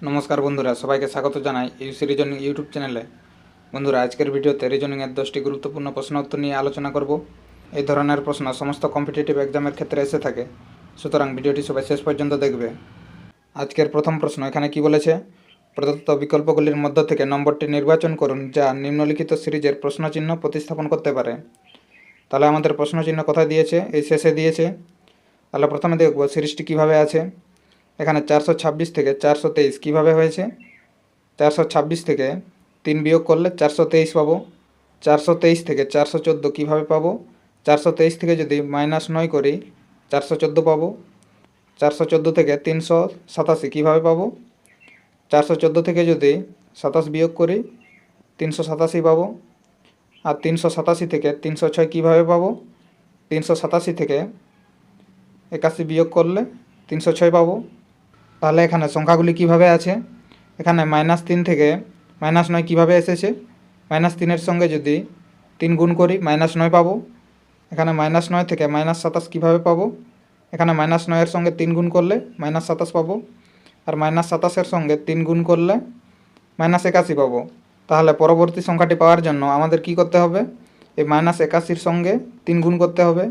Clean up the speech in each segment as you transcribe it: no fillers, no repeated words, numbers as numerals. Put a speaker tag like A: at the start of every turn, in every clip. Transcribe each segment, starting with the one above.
A: নমস্কার বন্ধুরা, সবাইকে স্বাগত জানাই ইউসি রিজনিং ইউটিউব চ্যানেলে। বন্ধুরা, আজকের ভিডিওতে রিজনিংয়ের 10টি গুরুত্বপূর্ণ প্রশ্ন উত্তর নিয়ে আলোচনা করব। এই ধরনের প্রশ্ন সমস্ত কম্পিটিটিভ এক্সামের ক্ষেত্রে এসে থাকে, সুতরাং ভিডিওটি সবাই শেষ পর্যন্ত দেখবে। আজকের প্রথম প্রশ্ন এখানে কি বলেছে, প্রদত্ত বিকল্পগুলির মধ্য থেকে নম্বরটি নির্বাচন করুন যা নিম্নলিখিত সিরিজের প্রশ্নচিহ্ন প্রতিস্থাপন করতে পারে। তাহলে আমাদের প্রশ্নচিহ্ন কোথায় দিয়েছে? এই শেষে দিয়েছে। তাহলে প্রথমে দেখব সিরিজটি কীভাবে আছে। এখানে 426 থেকে 423 কীভাবে হয়েছে? 426 থেকে 3 বিয়োগ করলে 423 পাবো। 423 থেকে 414 কীভাবে পাবো? 423 থেকে যদি -9 করি 414 পাবো। 414 থেকে 387 কীভাবে পাবো? 414 থেকে যদি 27 বিয়োগ করি 387 পাবো। আর 387 থেকে 306 কীভাবে পাবো? 387 থেকে 81 বিয়োগ করলে 306 পাবো। তাহলে এখানে সংখ্যাগুলি কিভাবে আছে? এখানে -3 থেকে -9 কীভাবে এসেছে? -3 সঙ্গে যদি 3 গুণ করি -9 পাবো। এখানে -9 থেকে -27 কীভাবে পাবো? এখানে -9 সঙ্গে 3 গুণ করলে -27 পাবো। আর -27 সঙ্গে 3 গুণ করলে -81 পাবো। তাহলে পরবর্তী সংখ্যাটি পাওয়ার জন্য আমাদের কি করতে হবে? এই -81 সঙ্গে 3 গুণ করতে হবে।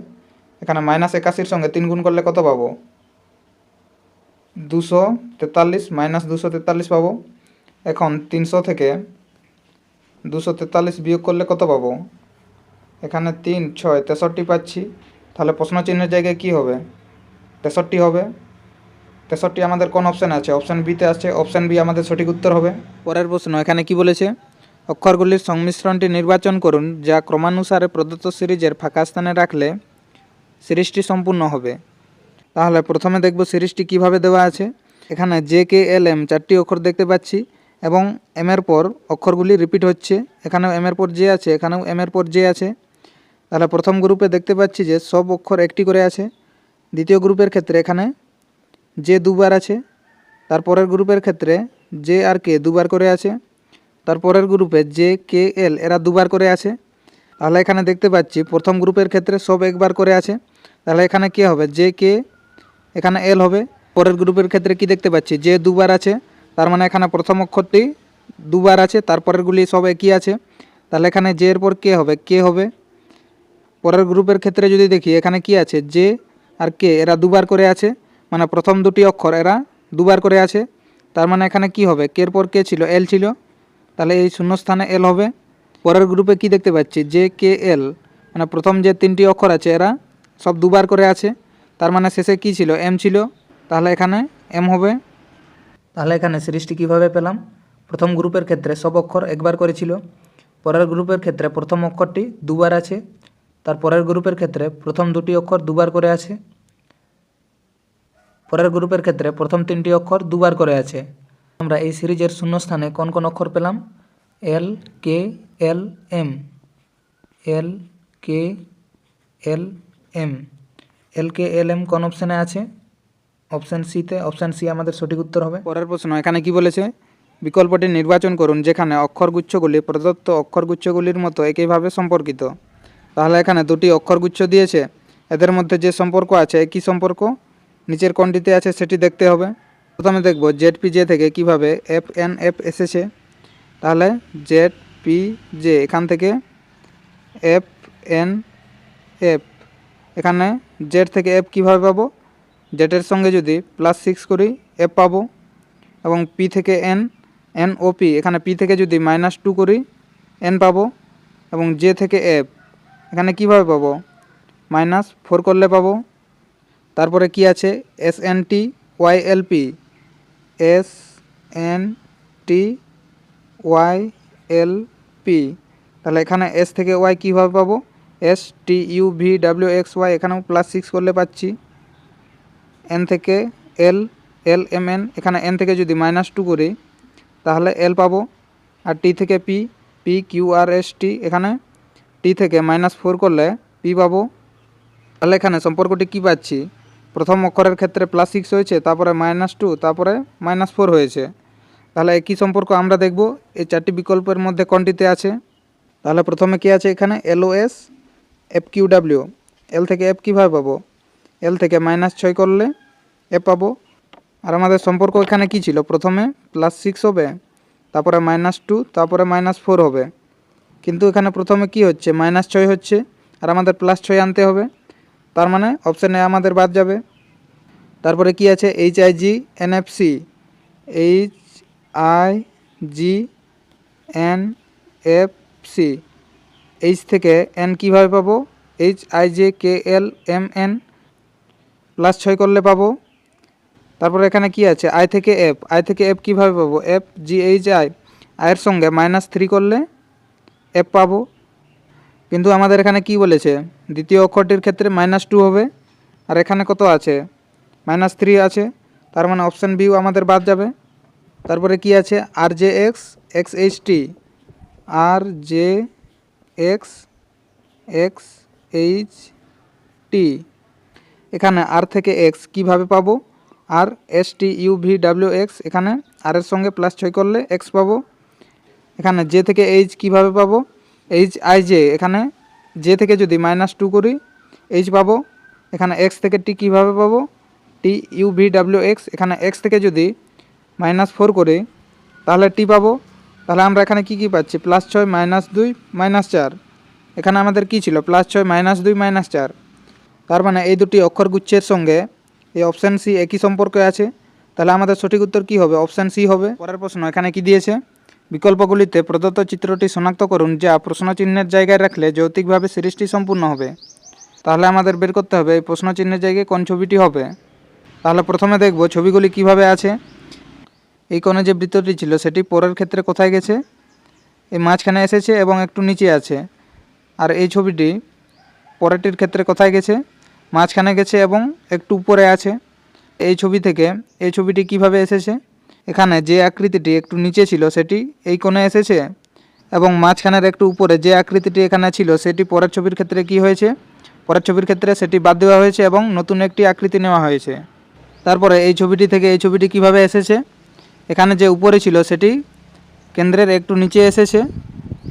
A: এখানে -81 সঙ্গে 3 গুণ করলে কত পাবো? 243 -243 পাবো। এখন 300 থেকে 243 বিয়োগ করলে কত পাবো? এখানে 3, 6, 63 পাচ্ছি। তাহলে প্রশ্নচিহ্নের জায়গায় কি হবে? 63 হবে। 63 আমাদের কোন অপশানে আছে? অপশান বিতে আছে। অপশান বি আমাদের সঠিক উত্তর হবে। পরের প্রশ্ন এখানে কি বলেছে, অক্ষরগুলির সংমিশ্রণটি নির্বাচন করুন যা ক্রমানুসারে প্রদত্ত সিরিজের ফাঁকা স্থানে রাখলে সিরিজটি সম্পূর্ণ হবে। তাহলে প্রথমে দেখব সিরিজটি কিভাবে দেওয়া আছে। এখানে জে কে এল এম 4টি অক্ষর দেখতে পাচ্ছি এবং এমের পর অক্ষরগুলি রিপিট হচ্ছে। এখানেও এমের পর জে আছে, এখানেও এমের পর জে আছে। তাহলে প্রথম গ্রুপে দেখতে পাচ্ছি যে সব অক্ষর একটি করে আছে। দ্বিতীয় গ্রুপের ক্ষেত্রে এখানে জে দুবার আছে। তারপরের গ্রুপের ক্ষেত্রে জে আর কে দুবার করে আছে। তারপরের গ্রুপে জে কে এল এরা দুবার করে আছে। তাহলে এখানে দেখতে পাচ্ছি প্রথম গ্রুপের ক্ষেত্রে সব একবার করে আছে। তাহলে এখানে কী হবে? জে কে, এখানে এল হবে। পরের গ্রুপের ক্ষেত্রে কি দেখতে পাচ্ছি? জে দুবার আছে, তার মানে এখানে প্রথম অক্ষরটি দুবার আছে, তারপরেরগুলি সব একই আছে। তাহলে এখানে জে এর পর কে হবে? কে হবে। পরের গ্রুপের ক্ষেত্রে যদি দেখি এখানে কি আছে? জে আর কে এরা দুবার করে আছে, মানে প্রথম দুটি অক্ষর এরা দুবার করে আছে। তার মানে এখানে কি হবে? কের পর কে ছিল? এল ছিল, তাহলে এই শূন্যস্থানে এল হবে। পরের গ্রুপে কি দেখতে পাচ্ছি? জে কে এল, মানে প্রথম যে 3টি অক্ষর আছে এরা সব দুবার করে আছে, তার মানে শেষে কি ছিল? এম ছিল, তাহলে এখানে এম হবে। তাহলে এখানে সিরিজটি কীভাবে পেলাম? প্রথম গ্রুপের ক্ষেত্রে সব অক্ষর একবার করেছিল, পরের গ্রুপের ক্ষেত্রে প্রথম অক্ষরটি দুবার আছে, তার পরের গ্রুপের ক্ষেত্রে প্রথম দুটি অক্ষর দুবার করে আছে, পরের গ্রুপের ক্ষেত্রে প্রথম 3টি অক্ষর দুবার করে আছে। আমরা এই সিরিজের শূন্যস্থানে কোন কোন অক্ষর পেলাম? এল কে এল এম, এল কে এল এম। এল কে এল এম কোন অপশানে আছে? অপশান সিতে। অপশান সি আমাদের সঠিক উত্তর হবে। পরের প্রশ্ন এখানে কি বলেছে, বিকল্পটি নির্বাচন করুন যেখানে অক্ষরগুচ্ছগুলি প্রদত্ত অক্ষরগুচ্ছগুলির মতো একইভাবে সম্পর্কিত। তাহলে এখানে দুটি অক্ষরগুচ্ছ দিয়েছে, এদের মধ্যে যে সম্পর্ক আছে একই সম্পর্ক নিচের কোনটিতে আছে সেটি দেখতে হবে। প্রথমে দেখব জেড পি জে থেকে কিভাবে এফ এন এফ এসেছে। তাহলে জেড পি জে, এখান থেকে এফ এন এফ, এখানে জেড থেকে এফ কীভাবে পাবো? জেডের সঙ্গে যদি +6 করি এফ পাবো, এবং পি থেকে এন, এন ও পি, এখানে পি থেকে যদি -2 করি এন পাবো, এবং জে থেকে এফ এখানে কিভাবে পাবো? -4 করলে পাবো। তারপরে কি আছে? S N T Y L P, S N T Y L P, তাহলে এখানে এস থেকে ওয়াই কীভাবে পাবো? S T U V W X Y, এখানেও +6 করলে পাচ্ছি। এন থেকে এল, এল এম এন, এখানে এন থেকে যদি -2 করি তাহলে এল পাবো। আর টি থেকে P, P Q R S T, এখানে টি থেকে -4 করলে পি পাবো। তাহলে এখানে সম্পর্কটি কী পাচ্ছি? প্রথম অক্ষরের ক্ষেত্রে +6 হয়েছে, তারপরে -2, তারপরে -4 হয়েছে। তাহলে একই সম্পর্ক আমরা দেখব এই 4টি বিকল্পের মধ্যে কোনটিতে আছে। তাহলে প্রথমে কি আছে? এখানে এল ও এস এফ কিউ ডাব্লিউ, এল থেকে এফ কীভাবে পাবো? এল থেকে -6 করলে এফ পাবো। আর আমাদের সম্পর্ক এখানে কি ছিল, প্রথমে +6 হবে, তারপরে -2, তারপরে -4 হবে, কিন্তু এখানে প্রথমে কি হচ্ছে -6 হচ্ছে আর আমাদের +6 আনতে হবে, তার মানে অপশান এ আমাদের বাদ যাবে। তারপরে কি আছে HIGNFC, HIGNFC, এইচ থেকে এন কীভাবে পাবো, HIJKLMN +6 করলে পাবো। তারপরে এখানে কি আছে আই থেকে এফ কীভাবে পাবো, FGHI, আয়ের সঙ্গে -3 করলে এফ পাবো। কিন্তু আমাদের এখানে কি বলেছে, দ্বিতীয় অক্ষরটির ক্ষেত্রে -2 হবে আর এখানে কত আছে -3 আছে, তার মানে অপশান বিও আমাদের বাদ যাবে। তারপরে কি আছে RJX XHT, RJX XHT, এখানে আর থেকে এক্স কীভাবে পাবো, আর STUVWX, এখানে আর এর সঙ্গে +6 করলে এক্স পাবো। এখানে জে থেকে এইচ কীভাবে পাবো, HIJ, এখানে জে থেকে যদি -2 করি এইচ পাবো। এখানে এক্স থেকে টি কীভাবে পাবো, TUVWX, এখানে এক্স থেকে যদি -4 করি তাহলে টি পাবো। তাহলে আমরা এখানে কি পাচ্ছি, +6 -2 -4, এখানে আমাদের কি ছিল +6 -2 -4, তার মানে এই দুটি অক্ষরগুচ্ছের সঙ্গে এই অপশান সি একই সম্পর্কে আছে। তাহলে আমাদের সঠিক উত্তর কী হবে, অপশান সি হবে। পরের প্রশ্ন এখানে কি দিয়েছে, বিকল্পগুলিতে প্রদত্ত চিত্রটি শনাক্ত করুন যা প্রশ্নচিহ্নের জায়গায় রাখলে যৌক্তিকভাবে সিরিজটি সম্পূর্ণ হবে। তাহলে আমাদের বের করতে হবে এই প্রশ্নচিহ্নের জায়গায় কোন ছবিটি হবে। তাহলে প্রথমে দেখব ছবিগুলি কিভাবে আছে। এই কোণে যে বৃত্তটি ছিল সেটি পরের ক্ষেত্রে কোথায় গেছে, এই মাঝখানে এসেছে এবং একটু নিচে আছে। আর এই ছবিটি পরেরটির ক্ষেত্রে কোথায় গেছে, মাঝখানে গেছে এবং একটু উপরে আছে। এই ছবি থেকে এই ছবিটি কিভাবে এসেছে, এখানে যে আকৃতিটি একটু নিচে ছিল সেটি এই কোণে এসেছে এবং মাঝখানের একটু উপরে যে আকৃতিটি এখানে ছিল সেটি পরের ছবির ক্ষেত্রে কি হয়েছে, পরের ছবির ক্ষেত্রে সেটি বাদ দেওয়া হয়েছে এবং নতুন একটি আকৃতি নেওয়া হয়েছে। তারপরে এই ছবিটি থেকে এই ছবিটি কিভাবে এসেছে, এখানে যে উপরে ছিল সেটি কেন্দ্রের একটু নিচে এসেছে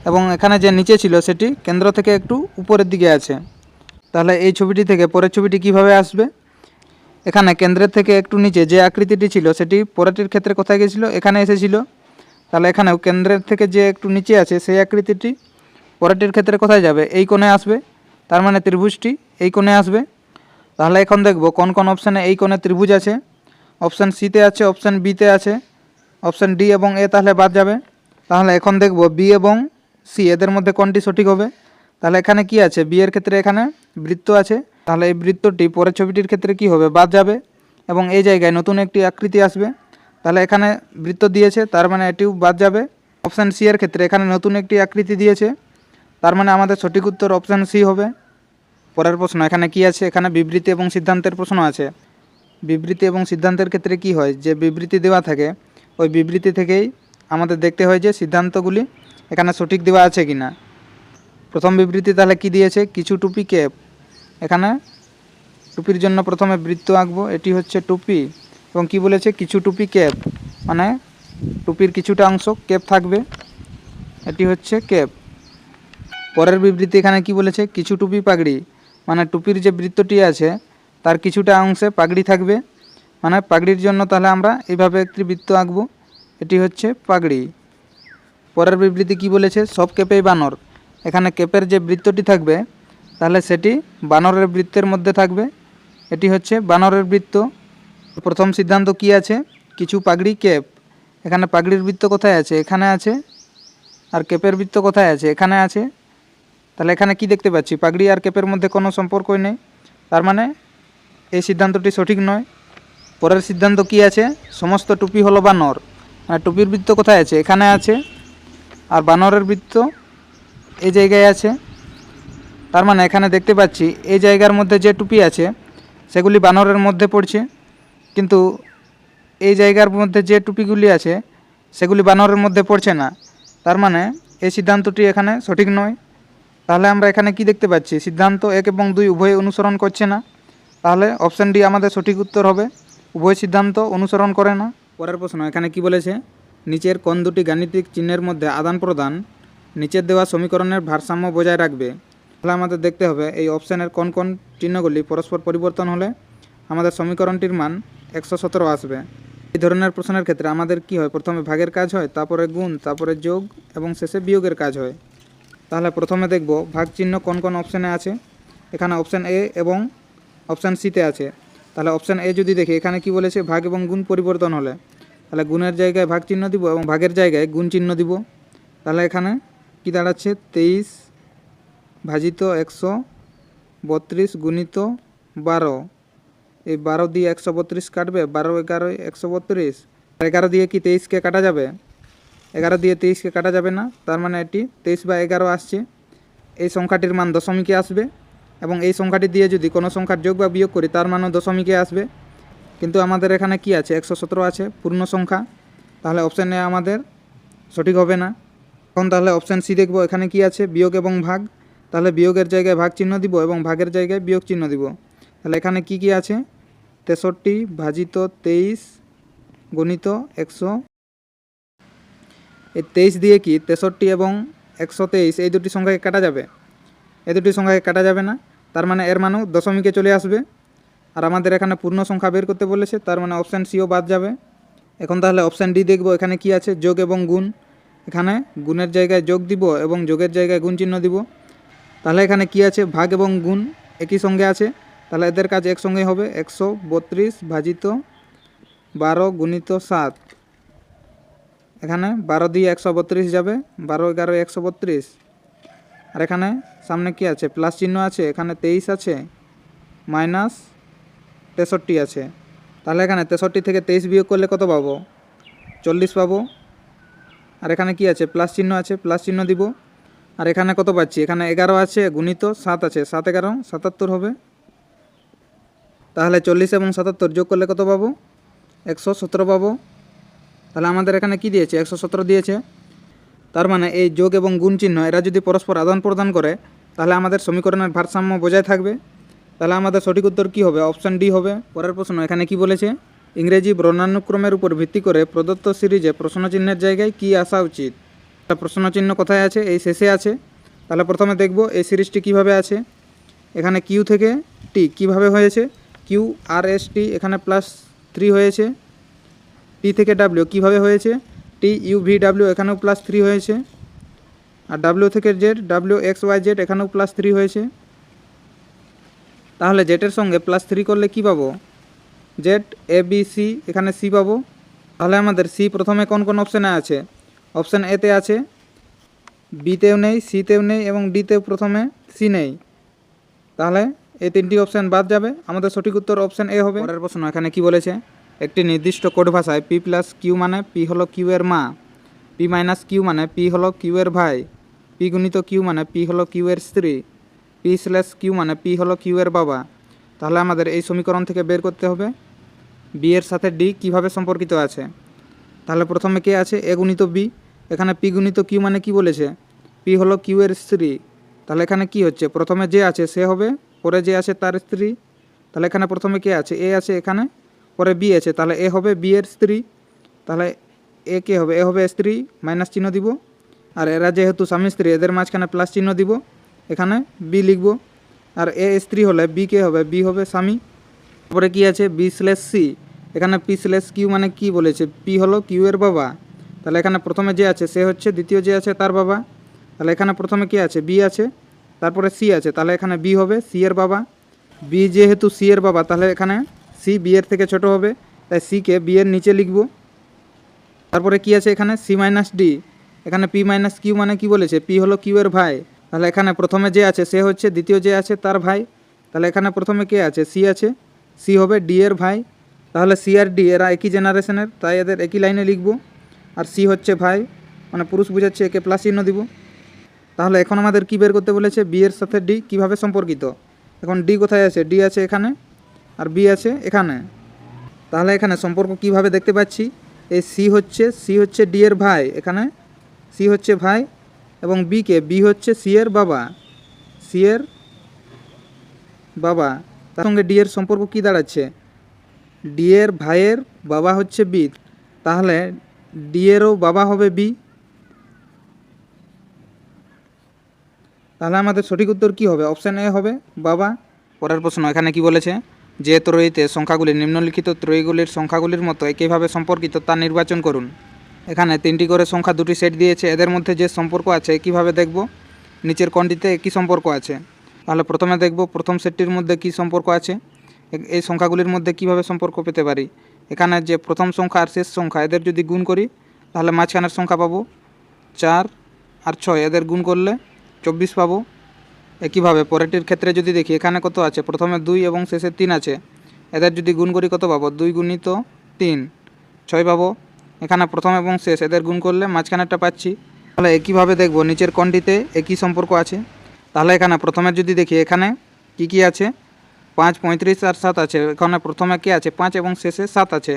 A: এবং এখানে যে নিচে ছিল সেটি কেন্দ্র থেকে একটু উপরের দিকে আছে। তাহলে এই ছবিটি থেকে পরের ছবিটি কিভাবে আসবে, এখানে কেন্দ্রের থেকে একটু নিচে যে আকৃতিটি ছিল সেটি পরেরটির ক্ষেত্রে কোথায় গেছিলো, এখানে এসেছিল। তাহলে এখানেও কেন্দ্রের থেকে যে একটু নিচে আছে সেই আকৃতিটি পরেরটির ক্ষেত্রে কোথায় যাবে, এই কোণে আসবে। তার মানে ত্রিভুজটি এই কোণে আসবে। তাহলে এখন দেখব কোন কোন অপশানে এই কোণে ত্রিভুজ আছে। অপশান সিতে আছে, অপশান বিতে আছে, অপশান ডি এবং এ তাহলে বাদ যাবে। তাহলে এখন দেখব বি এবং সি এদের মধ্যে কোনটি সঠিক হবে। তাহলে এখানে কি আছে, বি এর ক্ষেত্রে এখানে বৃত্ত আছে, তাহলে এই বৃত্তটি পরের ছবিটির ক্ষেত্রে কি হবে, বাদ যাবে এবং এই জায়গায় নতুন একটি আকৃতি আসবে। তাহলে এখানে বৃত্ত দিয়েছে, তার মানে এটিও বাদ যাবে। অপশান সি এর ক্ষেত্রে এখানে নতুন একটি আকৃতি দিয়েছে, তার মানে আমাদের সঠিক উত্তর অপশান সি হবে। পরের প্রশ্ন এখানে কি আছে, এখানে বিবৃতি এবং সিদ্ধান্তের প্রশ্ন আছে। বিবৃতি এবং সিদ্ধান্তের ক্ষেত্রে কি হয়, যে বিবৃতি দেওয়া থাকে ওই বিবৃতি থেকেই আমাদের দেখতে হয় যে সিদ্ধান্তগুলি এখানে সঠিক দেওয়া আছে কি না। প্রথম বিবৃতি তাহলে কি দিয়েছে, কিছু টুপি ক্যাপ, এখানে টুপির জন্য প্রথমে বৃত্ত আঁকবো, এটি হচ্ছে টুপি এবং কি বলেছে কিছু টুপি ক্যাপ, মানে টুপির কিছুটা অংশ ক্যাপ থাকবে, এটি হচ্ছে ক্যাপ। পরের বিবৃতি এখানে কি বলেছে, কিছু টুপি পাগড়ি, মানে টুপির যে বৃত্তটি আছে তার কিছুটা অংশে পাগড়ি থাকবে, মানে পাগড়ির জন্য তাহলে আমরা এইভাবে একটি বৃত্ত আঁকবো, এটি হচ্ছে পাগড়ি। পরের বিবৃতি কি বলেছে, সব ক্যাপেই বানর, এখানে ক্যাপের যে বৃত্তটি থাকবে তাহলে সেটি বানরের বৃত্তের মধ্যে থাকবে, এটি হচ্ছে বানরের বৃত্ত। প্রথম সিদ্ধান্ত কি আছে, কিছু পাগড়ি ক্যাপ, এখানে পাগড়ির বৃত্ত কোথায় আছে, এখানে আছে, আর ক্যাপের বৃত্ত কোথায় আছে, এখানে আছে। তাহলে এখানে কি দেখতে পাচ্ছি, পাগড়ি আর ক্যাপের মধ্যে কোনো সম্পর্কই নেই, তার মানে এই সিদ্ধান্তটি সঠিক নয়। পরের সিদ্ধান্ত কি আছে, সমস্ত টুপি হলো বানর, মানে টুপির বৃত্ত কোথায় আছে, এখানে আছে, আর বানরের বৃত্ত এই জায়গায় আছে। তার মানে এখানে দেখতে পাচ্ছি এই জায়গার মধ্যে যে টুপি আছে সেগুলি বানরের মধ্যে পড়ছে, কিন্তু এই জায়গার মধ্যে যে টুপিগুলি আছে সেগুলি বানরের মধ্যে পড়ছে না, তার মানে এই সিদ্ধান্তটি এখানে সঠিক নয়। তাহলে আমরা এখানে কি দেখতে পাচ্ছি, সিদ্ধান্ত 1 এবং 2 উভয় অনুসরণ করছে না, তাহলে অপশান ডি আমাদের সঠিক উত্তর হবে, উভয় সিদ্ধান্ত অনুসরণ করে না। পরের প্রশ্ন এখানে কি বলেছে, নিচের কোন দুটি গাণিতিক চিহ্নের মধ্যে আদান প্রদান নিচের দেওয়া সমীকরণের ভারসাম্য বজায় রাখবে। তাহলে আমাদের দেখতে হবে এই অপশানের কোন কোন চিহ্নগুলি পরস্পর পরিবর্তন হলে আমাদের সমীকরণটির মান
B: 117 আসবে। এই ধরনের প্রশ্নের ক্ষেত্রে আমাদের কি হয়, প্রথমে ভাগের কাজ হয়, তারপরে গুণ, তারপরে যোগ এবং শেষে বিয়োগের কাজ হয়। তাহলে প্রথমে দেখব ভাগ চিহ্ন কোন কোন অপশানে আছে। এখানে অপশান এ এবং অপশান সিতে আছে। তাহলে অপশান এ যদি দেখি, এখানে কি বলেছে, ভাগ এবং গুণ পরিবর্তন হলে, তাহলে গুণের জায়গায় ভাগ চিহ্ন দিব এবং ভাগের জায়গায় গুণ চিহ্ন দিব। তাহলে এখানে কি দাঁড়াচ্ছে, 23 ভাজিত 132 গুণিত 12। এই 12 দিয়ে 132 কাটবে, 12 11 132। 11 দিয়ে কি 23কে কাটা যাবে? 11 দিয়ে 23কে কাটা যাবে না, তার মানে এটি 23/11 আসছে। এই সংখ্যাটির মান দশমিকে আসবে এবং এই সংখ্যাটি দিয়ে যদি কোনো সংখ্যার যোগ বা বিয়োগ করি তার মানও দশমিকে আসবে। কিন্তু আমাদের এখানে কি আছে, 117 আছে, পূর্ণ সংখ্যা। তাহলে অপশান এ আমাদের সঠিক হবে না। এখন তাহলে অপশান সি দেখব, এখানে কি আছে, বিয়োগ এবং ভাগ। তাহলে বিয়োগের জায়গায় ভাগ চিহ্ন দিব এবং ভাগের জায়গায় বিয়োগ চিহ্ন দিব। তাহলে এখানে কি কি আছে, 63 ভাজিত 23 গুণিত 100। এই 23 দিয়ে কি 63 এবং 123 এই দুটি সংখ্যাকে কাটা যাবে? এই দুটি সংখ্যাকে কাটা যাবে না, তার মানে এর মানও দশমিকে চলে আসবে। আর আমাদের এখানে পূর্ণ সংখ্যা বের করতে বলেছে, তার মানে অপশান সিও বাদ যাবে। এখন তাহলে অপশান ডি দেখব, এখানে কি আছে, যোগ এবং গুণ। এখানে গুণের জায়গায় যোগ দিব এবং যোগের জায়গায় গুণ চিহ্ন দিব। তাহলে এখানে কি আছে, ভাগ এবং গুণ একই সঙ্গে আছে, তাহলে এদের কাজ একসঙ্গেই হবে। 132 ভাজিত 12 গুণিত 7। এখানে 12 দিয়ে 132 যাবে, 12 11 132। আর এখানে সামনে কি আছে, প্লাস চিহ্ন আছে, এখানে 23 আছে, মাইনাস 63 আছে। তাহলে এখানে 63 থেকে 23 বিয়োগ করলে কত পাবো, 40 পাবো। আর এখানে কি আছে, প্লাস চিহ্ন আছে, প্লাস চিহ্ন দিব। আর এখানে কত পাচ্ছি, এখানে 11 আছে গুণিত 7 আছে, 7 11 77 হবে। তাহলে 40 এবং 77 যোগ করলে কত পাবো, 117 পাবো। তাহলে আমাদের এখানে কি দিয়েছে, 117 দিয়েছে। তার মানে এই যোগ এবং গুণ চিহ্ন এরা যদি পরস্পর আদান প্রদান করে তাহলে আমাদের সমীকরণের ভারসাম্য বজায় থাকবে। তাহলে আমাদের সঠিক উত্তর কী হবে, অপশান ডি হবে। পরের প্রশ্ন, এখানে কি বলেছে, ইংরেজি বর্ণানুক্রমের উপর ভিত্তি করে প্রদত্ত সিরিজে প্রশ্নচিহ্নের জায়গায় কি আসা উচিত। প্রশ্নচিহ্ন কোথায় আছে, এই শেষে আছে। তাহলে প্রথমে দেখব এই সিরিজটি কিভাবে আছে। এখানে কিউ থেকে টি কিভাবে হয়েছে, কিউ আর এস টি এখানে +3 হয়েছে। টি থেকে ডাব্লিউ কীভাবে হয়েছে, টি ইউ ভি ডাব্লিউ এখানেও +3 হয়েছে। আর ডাব্লিউ থেকে Z, W X Y Z এখানেও +3 হয়েছে। তাহলে জেটের সঙ্গে +3 করলে কি পাবো, জেড এ বি সি, এখানে সি পাবো। তাহলে আমাদের সি প্রথমে কোন কোন অপশানে আছে, অপশান এতে আছে, বিতেও নেই, সিতেও নেই এবং ডিতেও প্রথমে সি নেই। তাহলে এই তিনটি অপশান বাদ যাবে, আমাদের সঠিক উত্তর অপশান এ হবে। পরের প্রশ্ন, এখানে কি বলেছে, একটি নির্দিষ্ট কোড ভাষায় পি প্লাস কিউ মানে পি হলো কিউ এর মা, পি মাইনাস কিউ মানে পি হলো কিউ এর ভাই, পি গুণিত কিউ মানে পি হলো কিউ এর স্ত্রী, পি স্ল্যাশ কিউ মানে পি হলো কিউ এর বাবা। তাহলে আমাদের এই সমীকরণ থেকে বের করতে হবে বি এর সাথে ডি কিভাবে সম্পর্কিত আছে। তাহলে প্রথমে কে আছে, এ গুণিত বি। এখানে পি গুণিত কিউ মানে কি বলেছে, পি হলো কিউ এর স্ত্রী। তাহলে এখানে কি হচ্ছে, প্রথমে যে আছে সে হবে, পরে যে আছে তার স্ত্রী। তাহলে এখানে প্রথমে কে আছে, এ আছে এখানে, পরে বি আছে, তাহলে এ হবে বি এর স্ত্রী। তাহলে এ কে হবে, এ হবে স্ত্রী, মাইনাস চিহ্ন দিব। আর এরা যেহেতু স্বামী স্ত্রী এদের মাঝখানে প্লাস চিহ্ন দিব, এখানে বি লিখব। আর এ স্ত্রী হলে বি কে হবে, বি হবে স্বামী। তারপরে কি আছে, বি স্ল্যাশ সি, এখানে পি স্ল্যাশ কিউ মানে কি বলেছে, পি হলো কিউ এর বাবা। তাহলে এখানে প্রথমে যে আছে সে হচ্ছে, দ্বিতীয় যে আছে তার বাবা। তাহলে এখানে প্রথমে কি আছে, বি আছে, তারপরে সি আছে, তাহলে এখানে বি হবে সি এর বাবা। বি যেহেতু সি এর বাবা তাহলে এখানে সি বি এর থেকে ছোট হবে, তাই সিকে বি এর নিচে লিখব। তারপরে কি আছে, এখানে সি মাইনাস ডি, এখানে পি মাইনাস কিউ মানে কি বলেছে, পি হলো কিউ এর ভাই। তাহলে এখানে প্রথমে যে আছে সে হচ্ছে, দ্বিতীয় যে আছে তার ভাই। তাহলে এখানে প্রথমে কে আছে, সি আছে, সি হবে ডি এর ভাই। তাহলে সি আর ডি এরা একই জেনারেশনের, তাই এদের একই লাইনে লিখব। আর সি হচ্ছে ভাই, মানে পুরুষ বোঝাচ্ছে, একে প্লাস চিহ্ন দিব। তাহলে এখন আমাদের কি বের করতে বলেছে, বি এর সাথে ডি কিভাবে সম্পর্কিত। এখন ডি কোথায় আছে, ডি আছে এখানে, আর বি আছে এখানে। তাহলে এখানে সম্পর্ক কিভাবে দেখতে পাচ্ছি, এই সি হচ্ছে ডি এর ভাই, এখানে সি হচ্ছে ভাই, এবং বি হচ্ছে সি এর বাবা, সি এর বাবা। তার সঙ্গে ডি এর সম্পর্ক কি দাঁড়াচ্ছে, ডি এর ভাইয়ের বাবা হচ্ছে বি, তাহলে ডি এরও বাবা হবে বি। তাহলে আমাদের সঠিক উত্তর কী হবে, অপশান এ হবে বাবা। পরের প্রশ্ন, এখানে কি বলেছে, যে ত্রয়ীতে সংখ্যাগুলি নিম্নলিখিত ত্রয়ীগুলির সংখ্যাগুলির মতো একইভাবে সম্পর্কিত তা নির্বাচন করুন। এখানে 3টি করে সংখ্যা 2টি সেট দিয়েছে, এদের মধ্যে যে সম্পর্ক আছে কীভাবে দেখব, নিচের কোণটিতে কী সম্পর্ক আছে। তাহলে প্রথমে দেখব প্রথম সেটটির মধ্যে কী সম্পর্ক আছে, এই সংখ্যাগুলির মধ্যে কিভাবে সম্পর্ক পেতে পারি। এখানে যে প্রথম সংখ্যা আর শেষ সংখ্যা এদের যদি গুণ করি তাহলে মাঝখানের সংখ্যা পাবো 4 আর 6, এদের গুণ করলে 24 পাবো। একইভাবে পরেরটির ক্ষেত্রে যদি দেখি এখানে কত আছে, প্রথমে 2 এবং শেষে 3 আছে, এদের যদি গুণ করি কত পাবো, 2 গুণিত 3 6 পাবো। এখানে প্রথম এবং শেষ এদের গুণ করলে মাঝখানেরটা পাচ্ছি। তাহলে একইভাবে দেখব নিচের কোণটিতে একই সম্পর্ক আছে। তাহলে এখানে প্রথমে যদি দেখি এখানে কি কি আছে, 5 35 আর 7 আছে। এখানে প্রথমে কি আছে 5 এবং শেষে 7 আছে,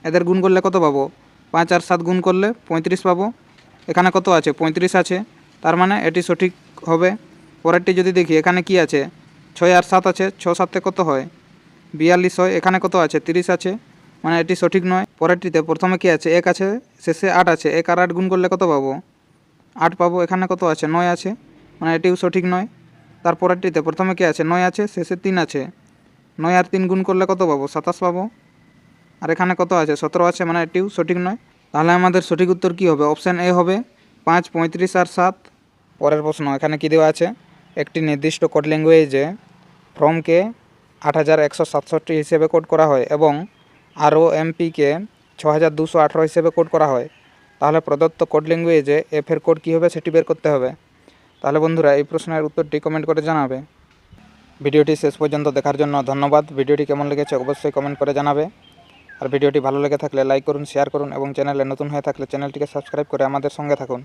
B: এদের গুণ করলে কত পাবো, 5 আর 7 গুণ করলে 35 পাবো। এখানে কত আছে 35 আছে, তার মানে এটি সঠিক হবে। পরেরটি যদি দেখি এখানে কি আছে 6 আর 7 আছে, 6 7 কত হয় 42 হয়। এখানে কত আছে 30 আছে, মানে এটি সঠিক নয়। পরেরটিতে প্রথমে কি আছে 1 আছে, শেষে 8 আছে, 1 আর 8 গুণ করলে কত পাবো 8 পাবো। এখানে কত আছে 9 আছে, মানে এটিও সঠিক নয়। তারপরেরটিতে প্রথমে কি আছে 9 আছে, শেষে 3 আছে, 9 আর 3 গুণ করলে কত পাবো 27 পাবো। আর এখানে কত আছে 17 আছে, মানে এটিও সঠিক নয়। তাহলে আমাদের সঠিক উত্তর কী হবে, অপশান এ হবে 5 35 আর 7। পরের প্রশ্ন এখানে কি দেওয়া আছে, একটি নির্দিষ্ট কোড ল্যাঙ্গুয়েজে ফ্রমকে 8167 হিসেবে কোড করা হয় এবং ROMPকে 6218 হিসেবে কোড করা হয়। তাহলে প্রদত্ত কোড ল্যাঙ্গুয়েজে এফের কোড কী হবে সেটি বের করতে হবে। তাহলে বন্ধুরা এই প্রশ্নের উত্তরটি কমেন্ট করে জানাবে। ভিডিওটি শেষ পর্যন্ত দেখার জন্য ধন্যবাদ। ভিডিওটি কেমন লেগেছে অবশ্যই কমেন্ট করে জানাবে। আর ভিডিওটি ভালো লেগে থাকলে লাইক করুন, শেয়ার করুন এবং চ্যানেলে নতুন হয়ে থাকলে চ্যানেলটিকে সাবস্ক্রাইব করে আমাদের সঙ্গে থাকুন।